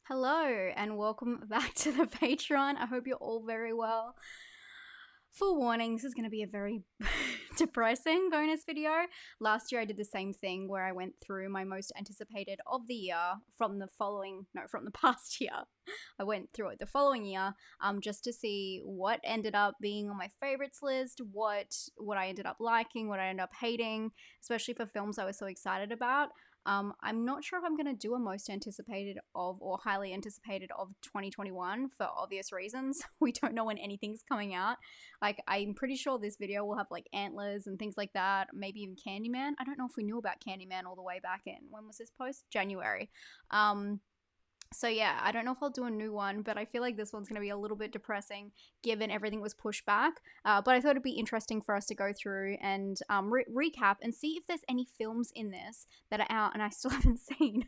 Hello and welcome back to the Patreon. I hope you're all very well. Full warning, this is going to be a very depressing bonus video. Last year I did the same thing where I went through my most anticipated of the year from the past year. I went through it the following year just to see what ended up being on my favorites list, what I ended up liking, what I ended up hating, especially for films I was so excited about. I'm not sure if I'm going to do a most anticipated of or highly anticipated of 2021 for obvious reasons. We don't know when anything's coming out. Like, I'm pretty sure this video will have like Antlers and things like that, maybe even Candyman. I don't know if we knew about Candyman all the way back in, when was this post? January. So yeah, I don't know if I'll do a new one, but I feel like this one's going to be a little bit depressing given everything was pushed back. But I thought it'd be interesting for us to go through and recap and see if there's any films in this that are out and I still haven't seen,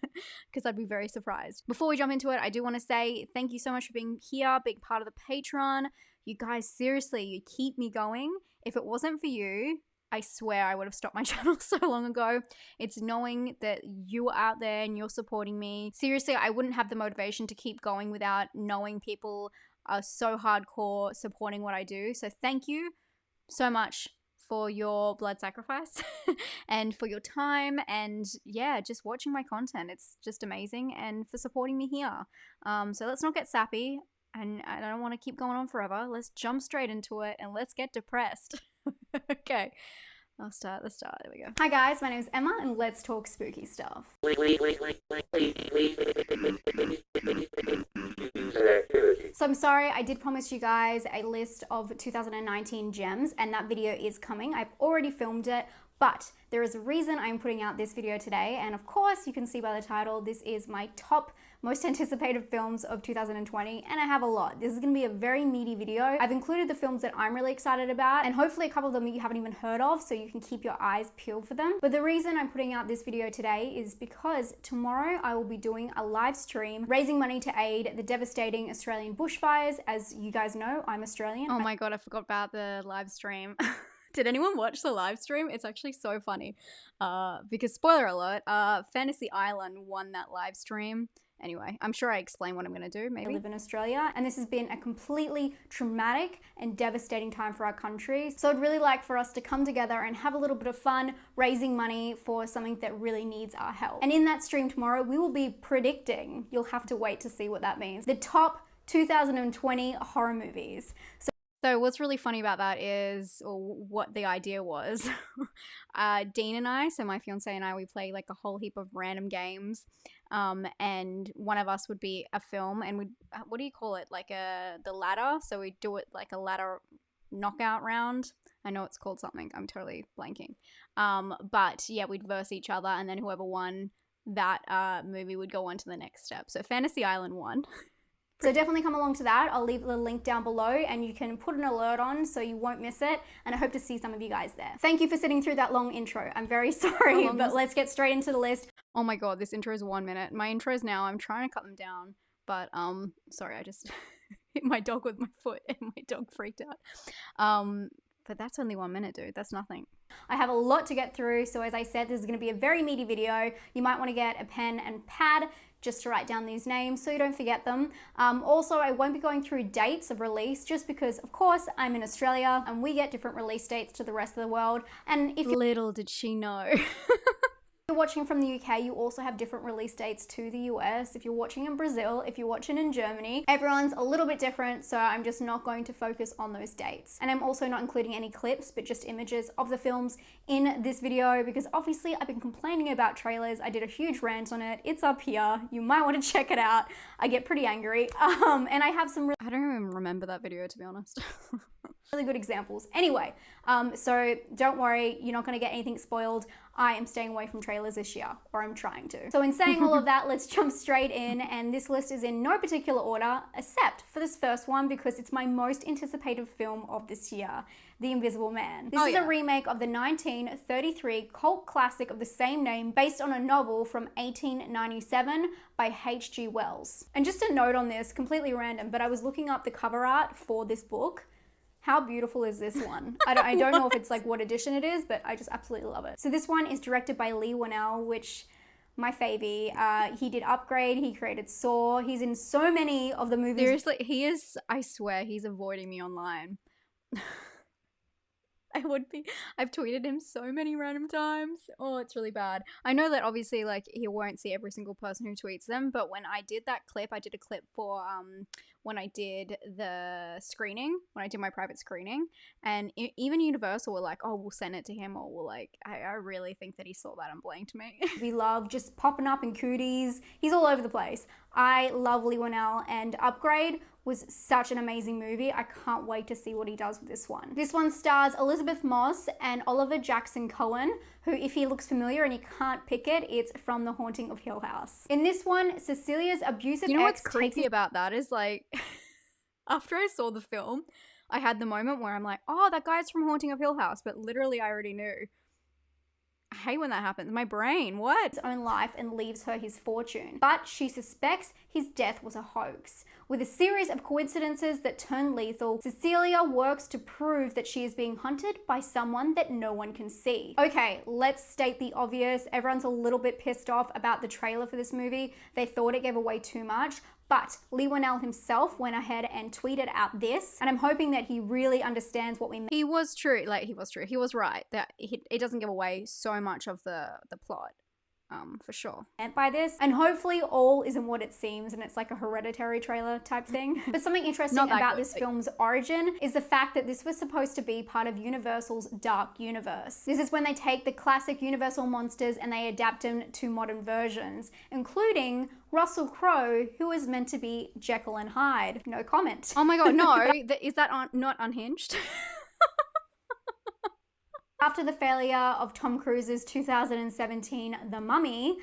because I'd be very surprised. Before we jump into it, I do want to say thank you so much for being here, being part of the Patreon. You guys, seriously, you keep me going. If it wasn't for you, I swear I would have stopped my channel so long ago. It's knowing that you are out there and you're supporting me. Seriously, I wouldn't have the motivation to keep going without knowing people are so hardcore supporting what I do. So thank you so much for your blood sacrifice and for your time and yeah, just watching my content. It's just amazing, and for supporting me here. So let's not get sappy, and I don't want to keep going on forever. Let's jump straight into it and let's get depressed. Okay, I'll start. Let's start. There we go. Hi guys, my name is Emma and let's talk spooky stuff. So I'm sorry, I did promise you guys a list of 2019 gems, and that video is coming. I've already filmed it, but there is a reason I'm putting out this video today, and of course you can see by the title, this is my top most anticipated films of 2020, and I have a lot. This is going to be a very meaty video. I've included the films that I'm really excited about, and hopefully a couple of them you haven't even heard of, so you can keep your eyes peeled for them. But the reason I'm putting out this video today is because tomorrow I will be doing a live stream raising money to aid the devastating Australian bushfires. As you guys know, I'm Australian. Oh my god, I forgot about the live stream. Did anyone watch the live stream? It's actually so funny because, spoiler alert, Fantasy Island won that live stream. Anyway, I'm sure I explained what I'm going to do, maybe. I live in Australia, and this has been a completely traumatic and devastating time for our country. So I'd really like for us to come together and have a little bit of fun raising money for something that really needs our help. And in that stream tomorrow, we will be predicting, you'll have to wait to see what that means, the top 2020 horror movies. So what's really funny about that is, or what the idea was, Dean and I, so my fiance and I, we play like a whole heap of random games, and one of us would be a film, and we'd, what do you call it, like the ladder, so we'd do it like a ladder knockout round. I know it's called something, I'm totally blanking, but yeah, we'd verse each other, and then whoever won that movie would go on to the next step. So Fantasy Island won. So definitely come along to that. I'll leave the link down below and you can put an alert on so you won't miss it. And I hope to see some of you guys there. Thank you for sitting through that long intro. I'm very sorry, but let's get straight into the list. Oh my god, this intro is 1 minute. My intros now, I'm trying to cut them down, but sorry, I just hit my dog with my foot and my dog freaked out. But that's only 1 minute, dude. That's nothing. I have a lot to get through, so as I said, this is going to be a very meaty video. You might want to get a pen and pad just to write down these names so you don't forget them. Also, I won't be going through dates of release just because, of course, I'm in Australia and we get different release dates to the rest of the world. And if little did she know. If you're watching from the UK, you also have different release dates to the US. If you're watching in Brazil, if you're watching in Germany, everyone's a little bit different, so I'm just not going to focus on those dates. And I'm also not including any clips, but just images of the films in this video, because obviously I've been complaining about trailers. I did a huge rant on it. It's up here. You might want to check it out. I get pretty angry. And I have some I don't even remember that video, to be honest. Really good examples. Anyway, so don't worry, you're not going to get anything spoiled. I am staying away from trailers this year, or I'm trying to. So in saying all of that, let's jump straight in, and this list is in no particular order, except for this first one, because it's my most anticipated film of this year, The Invisible Man. This is a remake of the 1933 cult classic of the same name, based on a novel from 1897 by H.G. Wells. And just a note on this, completely random, but I was looking up the cover art for this book. How beautiful is this one? I don't know if it's like what edition it is, but I just absolutely love it. So this one is directed by Leigh Whannell, which my favy. He did Upgrade, he created Saw, he's in so many of the movies. Seriously, he is, I swear, he's avoiding me online. I've tweeted him so many random times. Oh, it's really bad. I know that obviously, like, he won't see every single person who tweets them, but when I did that clip, I did a clip for, when I did the screening, when I did my private screening, and even Universal were like, oh, we'll send it to him, or we'll, like, I really think that he saw that and blanked me. We love just popping up in cooties. He's all over the place. I love Lee Winnell, and Upgrade was such an amazing movie. I can't wait to see what he does with this one. This one stars Elizabeth Moss and Oliver Jackson Cohen, who, if he looks familiar and you can't pick it, it's from The Haunting of Hill House. In this one, Cecilia's abusive You know ex what's creepy about that is, like, after I saw the film, I had the moment where I'm like, oh, that guy's from Haunting of Hill House, but literally I already knew. I hate when that happens. My brain, what? His own life and leaves her his fortune. But she suspects his death was a hoax. With a series of coincidences that turn lethal, Cecilia works to prove that she is being hunted by someone that no one can see. Okay, let's state the obvious. Everyone's a little bit pissed off about the trailer for this movie. They thought it gave away too much. But Lee Winnell himself went ahead and tweeted out this, and I'm hoping that he really understands what we mean. He was true. He was right. That it doesn't give away so much of the plot. For sure. Meant by this, and hopefully all isn't what it seems and it's like a Hereditary trailer type thing. But something interesting about this film's origin is the fact that this was supposed to be part of Universal's Dark Universe. This is when they take the classic Universal monsters and they adapt them to modern versions, including Russell Crowe, who is meant to be Jekyll and Hyde. No comment. Oh my god, no. Is that not Unhinged? After the failure of Tom Cruise's 2017 The Mummy,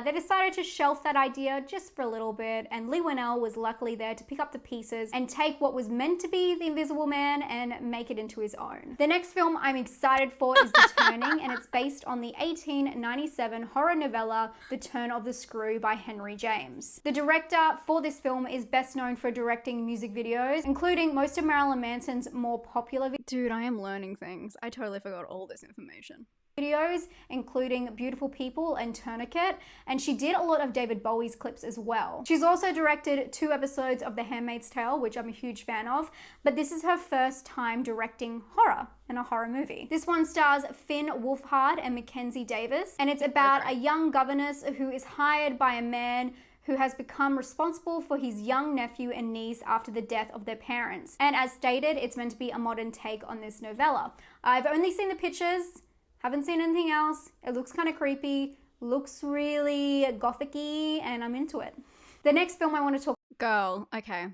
they decided to shelf that idea just for a little bit, and Lee Winnell was luckily there to pick up the pieces and take what was meant to be The Invisible Man and make it into his own. The next film I'm excited for is The Turning, and it's based on the 1897 horror novella The Turn of the Screw by Henry James. The director for this film is best known for directing music videos, including most of Marilyn Manson's more popular Dude, I am learning things. I totally forgot all this information. Videos, including Beautiful People and Tourniquet, and she did a lot of David Bowie's clips as well. She's also directed 2 episodes of The Handmaid's Tale, which I'm a huge fan of, but this is her first time directing horror in a horror movie. This one stars Finn Wolfhard and Mackenzie Davis, and it's about a young governess who is hired by a man who has become responsible for his young nephew and niece after the death of their parents. And as stated, it's meant to be a modern take on this novella. I've only seen the pictures, haven't seen anything else. It looks kind of creepy, looks really gothic-y, and I'm into it. The next film I want to talk— Girl, okay.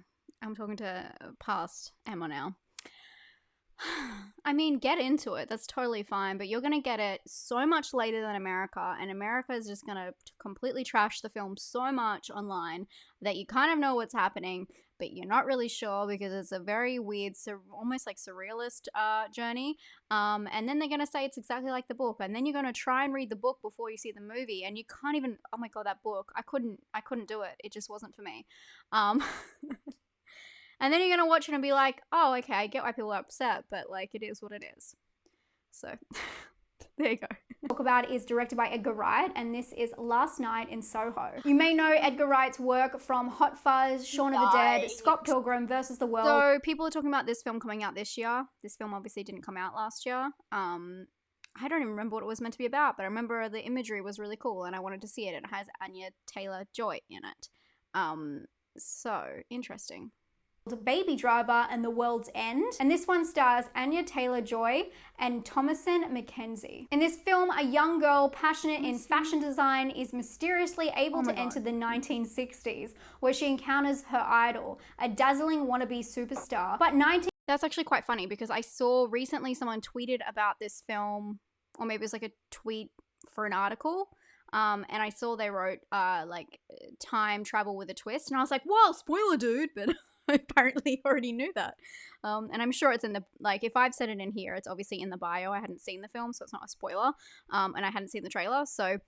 I'm talking to past Emma now. I mean, get into it. That's totally fine, but you're going to get it so much later than America, and America is just going to completely trash the film so much online that you kind of know what's happening, but you're not really sure because it's a very weird, almost like surrealist journey. And then they're going to say it's exactly like the book, and then you're going to try and read the book before you see the movie, and you can't even— oh my god, that book, I couldn't do it. It just wasn't for me. And then you're going to watch it and be like, oh, okay, I get why people are upset, but like, it is what it is. So, there you go. Talk about is directed by Edgar Wright, and this is Last Night in Soho. You may know Edgar Wright's work from Hot Fuzz, Shaun of the Dead, Scott Pilgrim versus the World. So people are talking about this film coming out this year. This film obviously didn't come out last year. I don't even remember what it was meant to be about, but I remember the imagery was really cool and I wanted to see it. It has Anya Taylor-Joy in it. So interesting. Baby Driver and The World's End, and this one stars Anya Taylor-Joy and Thomasin McKenzie. In this film, a young girl passionate in fashion design is mysteriously able to enter the 1960s, where she encounters her idol, a dazzling wannabe superstar. But That's actually quite funny because I saw recently someone tweeted about this film, or maybe it was like a tweet for an article, and I saw they wrote like time travel with a twist, and I was like, whoa, spoiler dude, but I apparently already knew that. And I'm sure it's in the, like, if I've said it in here, it's obviously in the bio. I hadn't seen the film, so it's not a spoiler. And I hadn't seen the trailer, so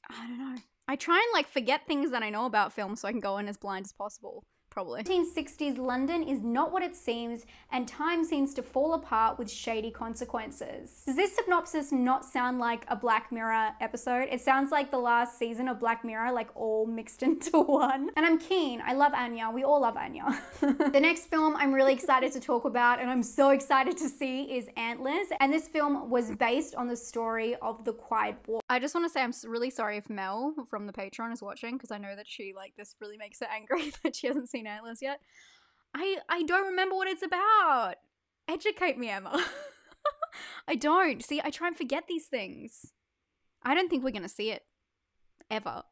I don't know. I try and like forget things that I know about films so I can go in as blind as possible. probably. 1960s London is not what it seems, and time seems to fall apart with shady consequences. Does this synopsis not sound like a Black Mirror episode? It sounds like the last season of Black Mirror, like all mixed into one. And I'm keen. I love Anya. We all love Anya. The next film I'm really excited to talk about, and I'm so excited to see, is Antlers. And this film was based on the story of the Quiet War. I just want to say I'm really sorry if Mel from the Patreon is watching, because I know that she, like, this really makes her angry that she hasn't seen Antlers yet. I don't remember what it's about. Educate me, Emma. I don't. See, I try and forget these things. I don't think we're going to see it. Ever.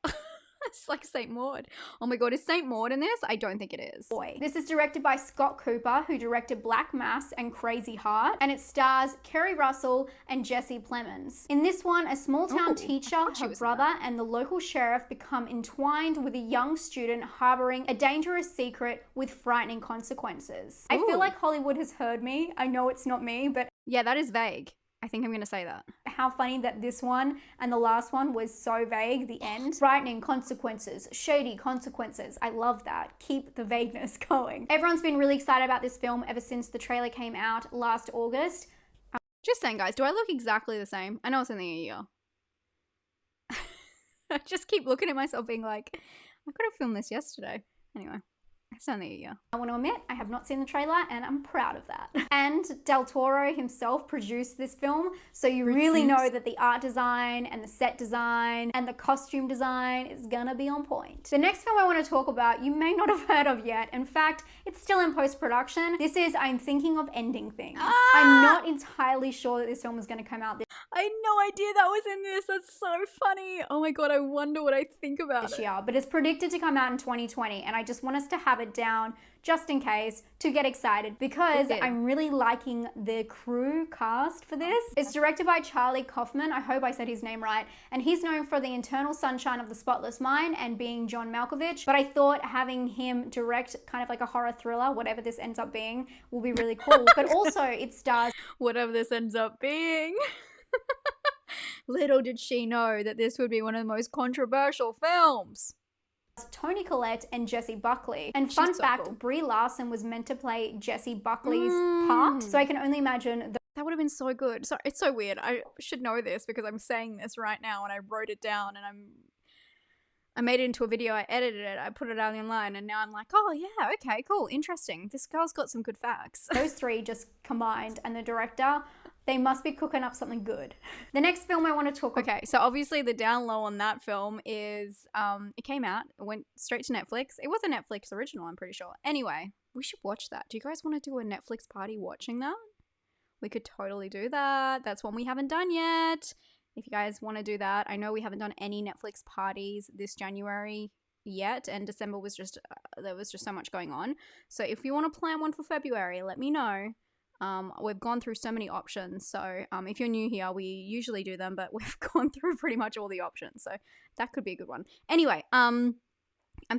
It's like St. Maud. Oh my god, is St. Maud in this? I don't think it is. Boy. This is directed by Scott Cooper, who directed Black Mass and Crazy Heart, and it stars Kerry Russell and Jesse Plemons. In this one, a small town teacher, her brother, and the local sheriff become entwined with a young student harboring a dangerous secret with frightening consequences. I feel like Hollywood has heard me. I know it's not me, but yeah, that is vague. I think I'm going to say that. How funny that this one and the last one was so vague, the end. Frightening consequences, shady consequences. I love that. Keep the vagueness going. Everyone's been really excited about this film ever since the trailer came out last August. Just saying, guys, do I look exactly the same? I know it's only a year. I just keep looking at myself being like, I could have filmed this yesterday. Anyway. It's only a year. I want to admit, I have not seen the trailer and I'm proud of that. And Del Toro himself produced this film, so you really know that the art design and the set design and the costume design is gonna be on point. The next film I want to talk about, you may not have heard of yet. In fact, it's still in post-production. This is I'm Thinking of Ending Things. I'm not entirely sure that this film is gonna come out this I had no idea that was in this. That's so funny. Oh my god, I wonder what I think about this year, but it's predicted to come out in 2020, and I just want us to have it down just in case to get excited, because I'm really liking the crew cast for this. It's directed by Charlie Kaufman. I hope I said his name right, and he's known for The Eternal Sunshine of the Spotless Mind and being John Malkovich, but I thought having him direct kind of like a horror thriller, whatever this ends up being, will be really cool. But also it stars whatever this ends up being. Little did she know that this would be one of the most controversial films. Toni Collette and Jessie Buckley. And fun fact, Brie Larson was meant to play Jessie Buckley's part, so I can only imagine that would have been so good. So it's so weird. I should know this because I'm saying this right now and I wrote it down and I made it into a video, I edited it, I put it out online, and now I'm like, oh yeah, okay, cool, interesting. This girl's got some good facts. Those three just combined, and the director, they must be cooking up something good. The next film I want to talk about. Okay, so obviously the down low on that film is, it came out, it went straight to Netflix. It was a Netflix original, I'm pretty sure. Anyway, we should watch that. Do you guys want to do a Netflix party watching that? We could totally do that. That's one we haven't done yet. If you guys want to do that, I know we haven't done any Netflix parties this January yet, and December was just, there was just so much going on. So if you want to plan one for February, let me know. We've gone through so many options, so if you're new here, we usually do them, but we've gone through pretty much all the options, so that could be a good one. Anyway, I'm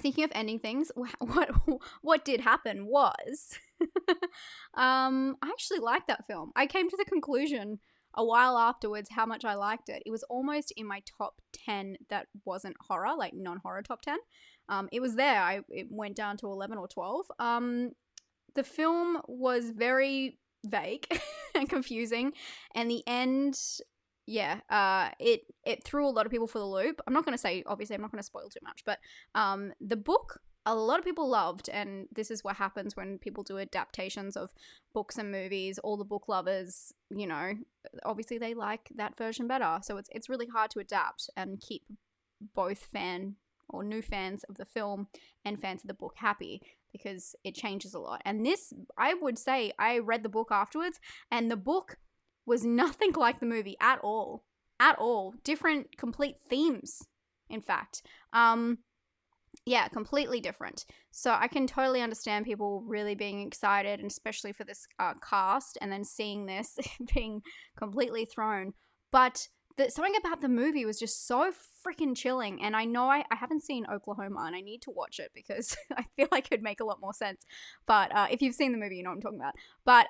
thinking of ending things. What did happen was, I actually liked that film. I came to the conclusion a while afterwards how much I liked it. It was almost in my top 10 that wasn't horror, like non-horror top 10. It was there. It went down to 11 or 12. The film was very vague and confusing, and the end, yeah, it threw a lot of people for the loop. I'm not going to say, obviously I'm not going to spoil too much, but the book a lot of people loved, and this is what happens when people do adaptations of books and movies. All the book lovers, you know, obviously they like that version better, so it's really hard to adapt and keep both fan or new fans of the film and fans of the book happy, because it changes a lot. And this, I would say, I read the book afterwards, and the book was nothing like the movie at all. At all. Different, complete themes, in fact. Yeah, completely different. So I can totally understand people really being excited, and especially for this cast, and then seeing this being completely thrown. But something about the movie was just so freaking chilling. And I know I haven't seen Oklahoma, and I need to watch it because I feel like it would make a lot more sense. But if you've seen the movie, you know what I'm talking about. But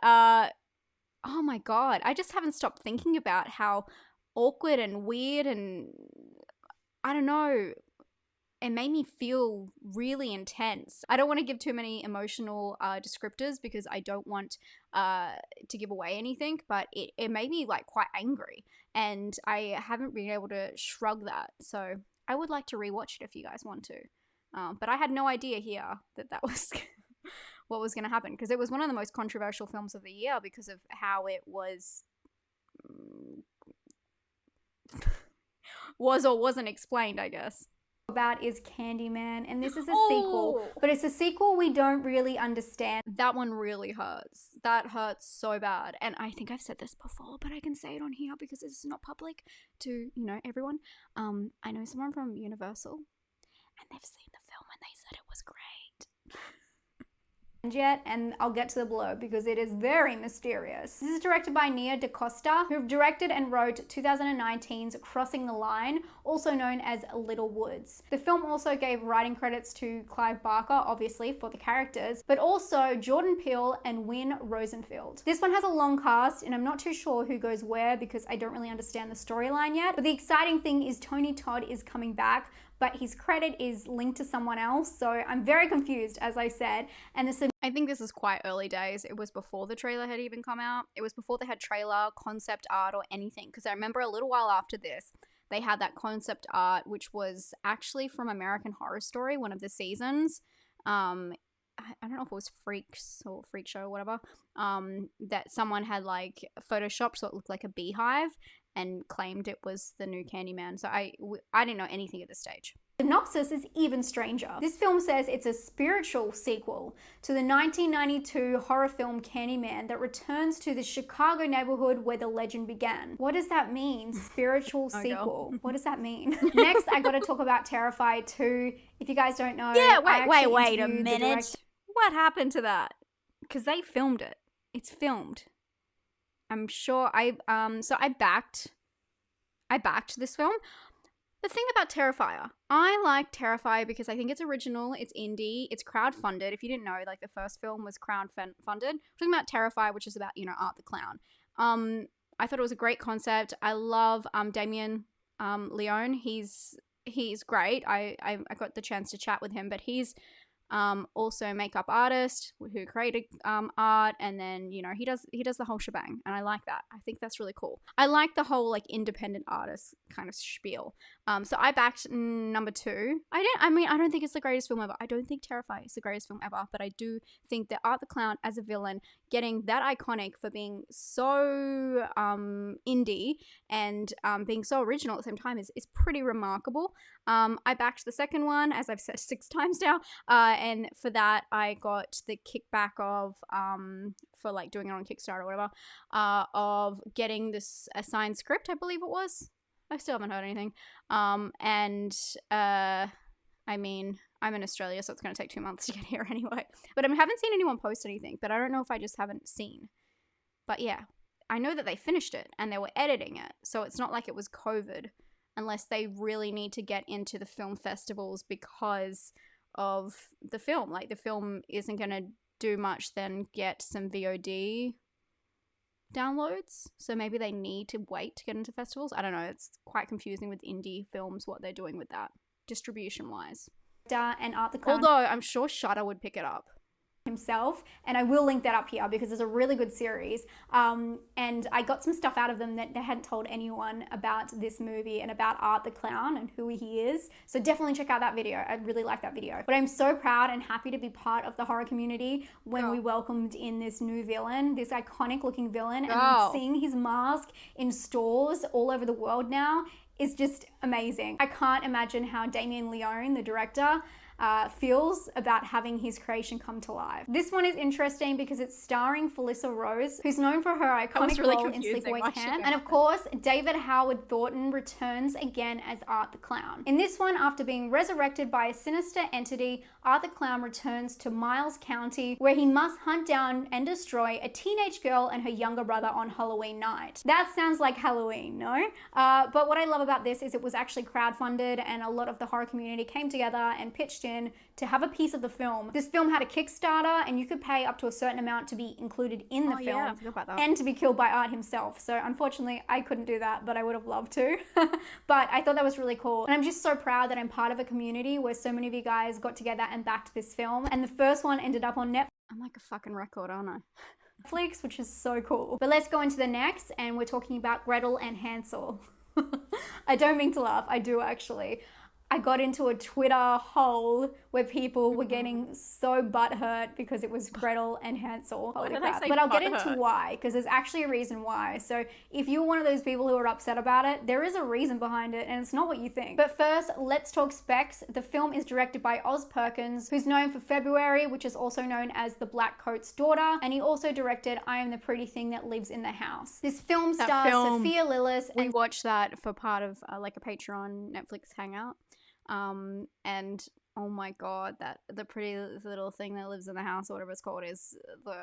oh my god, I just haven't stopped thinking about how awkward and weird and, I don't know, it made me feel really intense. I don't want to give too many emotional descriptors because I don't want to give away anything, but it made me like quite angry, and I haven't been able to shrug that. So I would like to rewatch it if you guys want to. But I had no idea here that was what was going to happen, because it was one of the most controversial films of the year because of how it was or wasn't explained, I guess. About is Candyman, and this is a sequel, but it's a sequel we don't really understand. That one really hurts. That hurts so bad. And I think I've said this before, but I can say it on here because it's not public to, everyone. I know someone from Universal, and they've seen the film and they said it was great. Yet, and I'll get to the blurb because it is very mysterious. This is directed by Nia DaCosta, who directed and wrote 2019's Crossing the Line, also known as Little Woods. The film also gave writing credits to Clive Barker, obviously, for the characters, but also Jordan Peele and Wynn Rosenfield. This one has a long cast, and I'm not too sure who goes where because I don't really understand the storyline yet, but the exciting thing is Tony Todd is coming back, but his credit is linked to someone else, so I'm very confused, as I said. And I think this is quite early days. It was before the trailer had even come out. It was before they had trailer, concept art, or anything, because I remember a little while after this, they had that concept art, which was actually from American Horror Story, one of the seasons. I don't know if it was Freaks or Freak Show or whatever, that someone had like photoshopped so it looked like a beehive and claimed it was the new Candyman. So I didn't know anything at this stage. The synopsis is even stranger. This film says it's a spiritual sequel to the 1992 horror film Candyman that returns to the Chicago neighborhood where the legend began. What does that mean? Spiritual sequel. What does that mean? Next, I gotta talk about Terrifier 2. If you guys don't know, yeah, wait a minute. What happened to that? Because they filmed it. It's filmed. I'm sure so I backed this film. The thing about Terrifier, I like Terrifier because I think it's original, it's indie, it's crowdfunded. If you didn't know, like the first film was crowdfunded. We're talking about Terrifier, which is about, Art the Clown. I thought it was a great concept. I love Damien Leone. He's great. I got the chance to chat with him, but he's also a makeup artist who created art, and then he does the whole shebang, and I like that. I think that's really cool. I like the whole like independent artist kind of spiel. So I backed number 2. I don't think it's the greatest film ever. I don't think Terrifier is the greatest film ever, but I do think that Art the Clown as a villain, getting that iconic for being so indie and being so original at the same time is pretty remarkable. I backed the second one, as I've said 6 times now, and for that I got the kickback of for like doing it on Kickstarter or whatever, of getting this assigned script, I believe it was. I still haven't heard anything. I mean, I'm in Australia, so it's going to take 2 months to get here anyway. But I haven't seen anyone post anything, but I don't know if I just haven't seen. But yeah, I know that they finished it and they were editing it, so it's not like it was COVID, unless they really need to get into the film festivals because of the film. Like, the film isn't going to do much than get some VOD downloads, so maybe they need to wait to get into festivals. I don't know, it's quite confusing with indie films what they're doing with that distribution wise. And Art the Clown, although I'm sure Shudder would pick it up himself, and I will link that up here because it's a really good series, and I got some stuff out of them that they hadn't told anyone about this movie and about Art the Clown and who he is, so definitely check out that video. I really like that video. But I'm so proud and happy to be part of the horror community when we welcomed in this new villain, this iconic looking villain, and seeing his mask in stores all over the world now is just amazing. I can't imagine how Damien Leone, the director, feels about having his creation come to life. This one is interesting because it's starring Felissa Rose, who's known for her iconic role in Sleepaway Camp. And of course, David Howard Thornton returns again as Art the Clown. In this one, after being resurrected by a sinister entity, Art the Clown returns to Miles County, where he must hunt down and destroy a teenage girl and her younger brother on Halloween night. That sounds like Halloween, no? But what I love about this is it was actually crowdfunded, and a lot of the horror community came together and pitched pitched in to have a piece of the film. This film had a Kickstarter, and you could pay up to a certain amount to be included in the film, yeah, I forgot about that. and to be killed by Art himself. So unfortunately, I couldn't do that, but I would have loved to. But I thought that was really cool. And I'm just so proud that I'm part of a community where so many of you guys got together and backed this film. And the first one ended up on Netflix. I'm like a fucking record, aren't I? Netflix, which is so cool. But let's go into the next, and we're talking about Gretel and Hansel. I don't mean to laugh, I do actually. I got into a Twitter hole where people were getting so butthurt because it was Gretel and Hansel. Why did crap. I say But I'll get butthurt? into why, because there's actually a reason why. So if you're one of those people who are upset about it, there is a reason behind it, and it's not what you think. But first, let's talk specs. The film is directed by Oz Perkins, who's known for February, which is also known as The Black Coat's Daughter, and he also directed I Am the Pretty Thing That Lives in the House. This film That stars film, Sophia Lillis We and watched that for part of like a Patreon Netflix hangout. And oh my god, that the pretty little thing that lives in the house, or whatever it's called, is the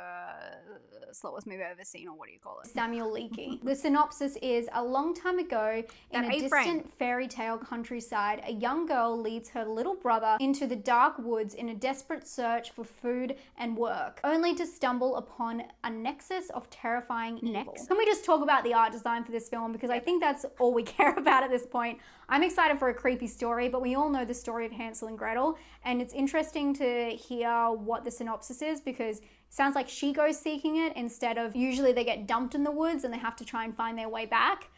slowest movie I've ever seen, or what do you call it? Samuel Leakey. The synopsis is: a long time ago, in a distant fairy tale countryside, a young girl leads her little brother into the dark woods in a desperate search for food and work, only to stumble upon a nexus of terrifying evil. Can we just talk about the art design for this film? Because I think that's all we care about at this point. I'm excited for a creepy story, but we all know the story of Hansel and Gretel, and it's interesting to hear what the synopsis is, because it sounds like she goes seeking it instead of, usually they get dumped in the woods and they have to try and find their way back.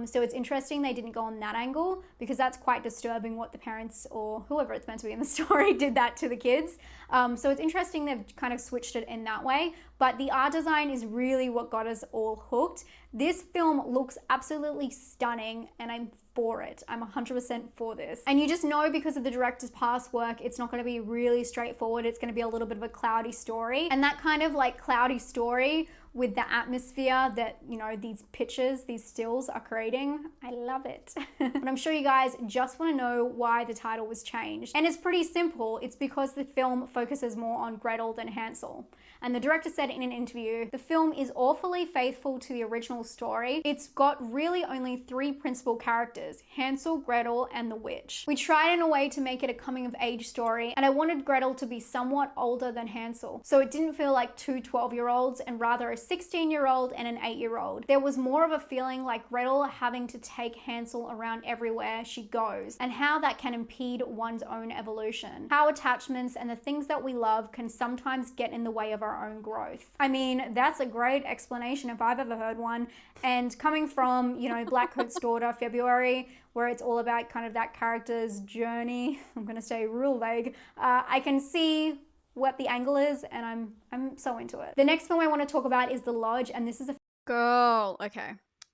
So it's interesting they didn't go on that angle, because that's quite disturbing what the parents, or whoever it's meant to be in the story, did that to the kids. So it's interesting they've kind of switched it in that way, but the art design is really what got us all hooked. This film looks absolutely stunning, and I'm for it. I'm 100% for this. And you just know, because of the director's past work, it's not going to be really straightforward. It's going to be a little bit of a cloudy story, and that kind of like cloudy story with the atmosphere that, you know, these pictures, these stills are creating, I love it. But I'm sure you guys just want to know why the title was changed. And it's pretty simple. It's because the film focuses more on Gretel than Hansel. And the director said in an interview, the film is awfully faithful to the original story. It's got really only 3 principal characters: Hansel, Gretel, and the witch. We tried in a way to make it a coming of age story, and I wanted Gretel to be somewhat older than Hansel, so it didn't feel like 2 12-year-olds and rather a 16-year-old and an 8-year-old. There was more of a feeling like Gretel having to take Hansel around everywhere she goes, and how that can impede one's own evolution. How attachments and the things that we love can sometimes get in the way of our own growth. I mean, that's a great explanation if I've ever heard one. And coming from, you know, Black Coat's Daughter, February, where it's all about kind of that character's journey, I'm gonna stay real vague, I can see what the angle is, and I'm so into it. The next film I want to talk about is The Lodge, and this is a Girl, okay.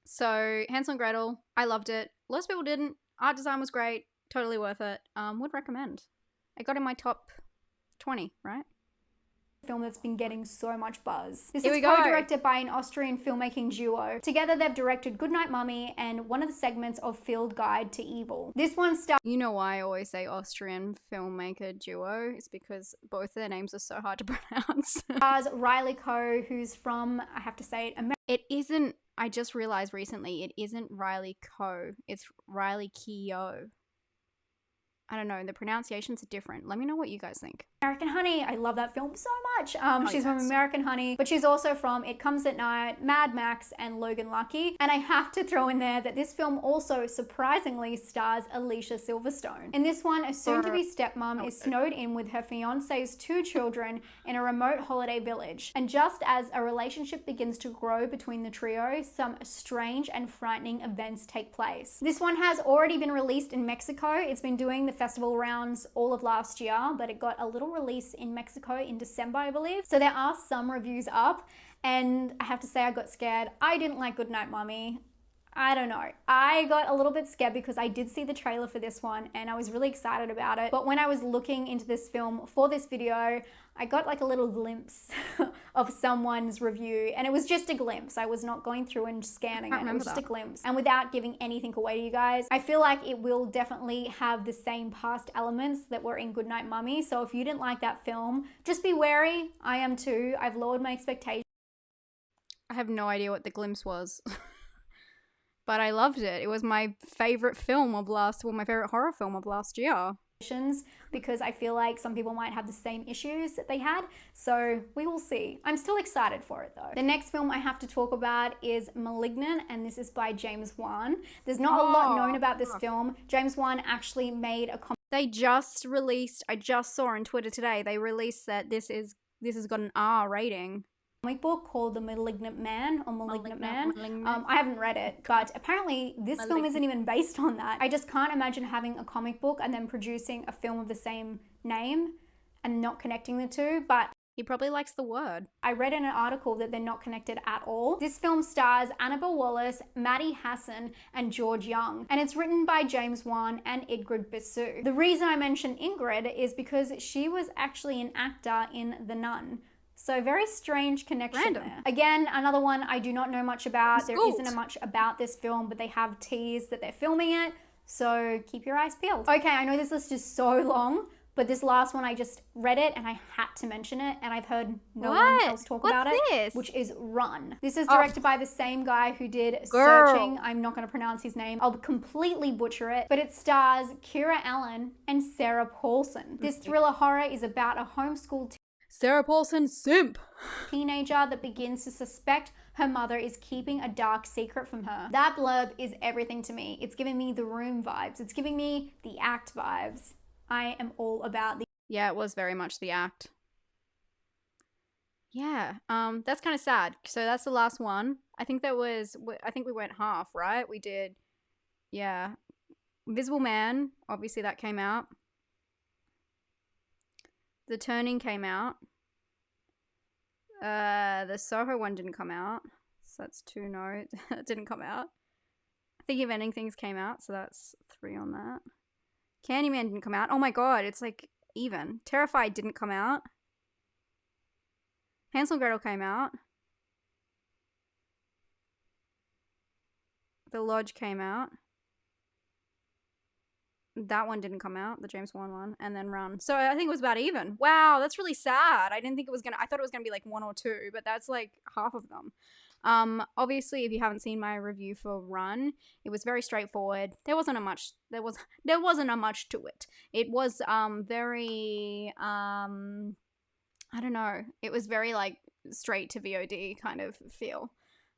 So Hansel and Gretel, I loved it. Lots of people didn't. Art design was great, totally worth it. Would recommend. I got in my top 20, right? film that's been getting so much buzz. This Here is we go. co-directed by an Austrian filmmaking duo. Together they've directed Goodnight Mummy and one of the segments of Field Guide to Evil. This one stars You know why I always say Austrian filmmaker duo? It's because both their names are so hard to pronounce. Riley Coe, who's from, I have to say it, America. It isn't, I just realized recently, it isn't Riley Coe, it's Riley Keough. I don't know, the pronunciations are different. Let me know what you guys think. American Honey, I love that film so much. She's from yes. American Honey, but she's also from It Comes at Night, Mad Max, and Logan Lucky. And I have to throw in there that this film also surprisingly stars Alicia Silverstone. In this one, a soon-to-be stepmom is snowed in with her fiance's 2 children in a remote holiday village. And just as a relationship begins to grow between the trio, some strange and frightening events take place. This one has already been released in Mexico. It's been doing the festival rounds all of last year, but it got a little release in Mexico in December, I believe. So there are some reviews up, and I have to say I got scared. I didn't like Goodnight Mummy. I don't know. I got a little bit scared because I did see the trailer for this one and I was really excited about it. But when I was looking into this film for this video, I got like a little glimpse of someone's review, and it was just a glimpse. I was not going through and scanning it. It was just a glimpse. And without giving anything away to you guys, I feel like it will definitely have the same past elements that were in Goodnight Mummy. So if you didn't like that film, just be wary. I am too. I've lowered my expectations. I have no idea what the glimpse was. But I loved it. It was my favorite film of my favorite horror film of last year. because I feel like some people might have the same issues that they had. So we will see. I'm still excited for it though. The next film I have to talk about is *Malignant*, and this is by James Wan. There's not a lot known about this film. James Wan actually made a They just released, I just saw on Twitter today, they released that this has got an R rating. Comic book called The Malignant Man or Malignant Man. I haven't read it, but apparently this film isn't even based on that. I just can't imagine having a comic book and then producing a film of the same name and not connecting the two, but he probably likes the word. I read in an article that they're not connected at all. This film stars Annabelle Wallis, Maddie Hassan, and George Young, and it's written by James Wan and Ingrid Bissu. The reason I mention Ingrid is because she was actually an actor in The Nun. So very strange connection there. Again, another one I do not know much about. There isn't much about this film, but they have teased that they're filming it. So keep your eyes peeled. Okay, I know this list is so long, but this last one I just read it and I had to mention it, and I've heard no one else talk about it, which is Run. This is directed by the same guy who did Searching. I'm not going to pronounce his name. I'll completely butcher it, but it stars Kira Allen and Sarah Paulson. This thriller horror is about a homeschooled Sarah Paulson simp teenager that begins to suspect her mother is keeping a dark secret from her. That blurb is everything to me. It's giving me The Room vibes. It's giving me The Act vibes. I am all about the... Yeah, it was very much The Act. Yeah, that's kind of sad. So that's the last one. I think we went half, right? We did, yeah. Invisible Man, obviously that came out. The Turning came out. The Soho one didn't come out. So that's 2 no. That didn't come out. Think of Ending Things came out, so that's 3 on that. Candyman didn't come out. Oh my god, it's like even. Terrified didn't come out. Hansel and Gretel came out. The Lodge came out. That one didn't come out, the James Wan one, and then Run. So I think it was about even. Wow, that's really sad. I didn't think it was gonna, I thought it was gonna be like 1 or 2, but that's like half of them. Obviously, if you haven't seen my review for Run, it was very straightforward. There wasn't a much to it. It was very I don't know. It was very like straight to VOD kind of feel.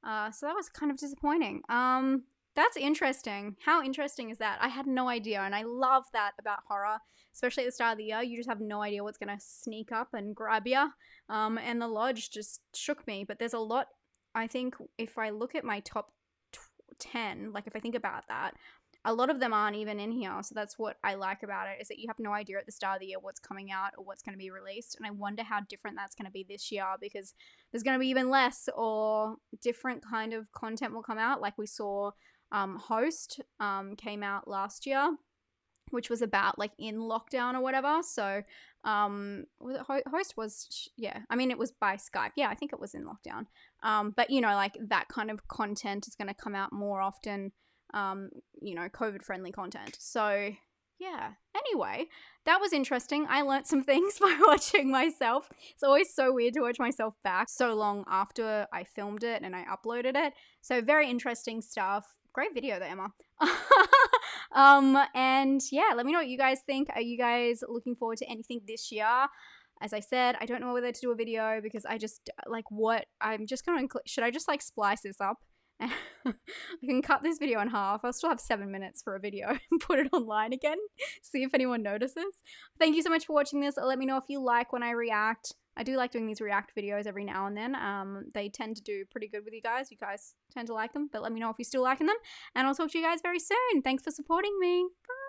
So that was kind of disappointing. That's interesting. How interesting is that? I had no idea, and I love that about horror, especially at the start of the year. You just have no idea what's gonna sneak up and grab you. And The Lodge just shook me, but there's a lot. I think if I look at my top 10, like if I think about that, a lot of them aren't even in here. So that's what I like about it, is that you have no idea at the start of the year what's coming out or what's going to be released. And I wonder how different that's going to be this year, because there's going to be even less or different kind of content will come out. Like we saw Host came out last year, which was about like in lockdown or whatever. So Host was, yeah, I mean it was by Skype. Yeah, I think it was in lockdown. But you know, like that kind of content is going to come out more often. You know, COVID friendly content. So yeah, anyway, that was interesting. I learnt some things by watching myself. It's always so weird to watch myself back so long after I filmed it and I uploaded it. So very interesting stuff. Great video there, Emma. And yeah, let me know what you guys think. Are you guys looking forward to anything this year? As I said, I don't know whether to do a video because I just like I'm just gonna should I just like splice this up? I can cut this video in half. I'll still have 7 minutes for a video and put it online again. See if anyone notices. Thank you so much for watching this. Let me know if you like when I react. I do like doing these react videos every now and then. They tend to do pretty good with you guys. You guys tend to like them, but let me know if you're still liking them. And I'll talk to you guys very soon. Thanks for supporting me. Bye.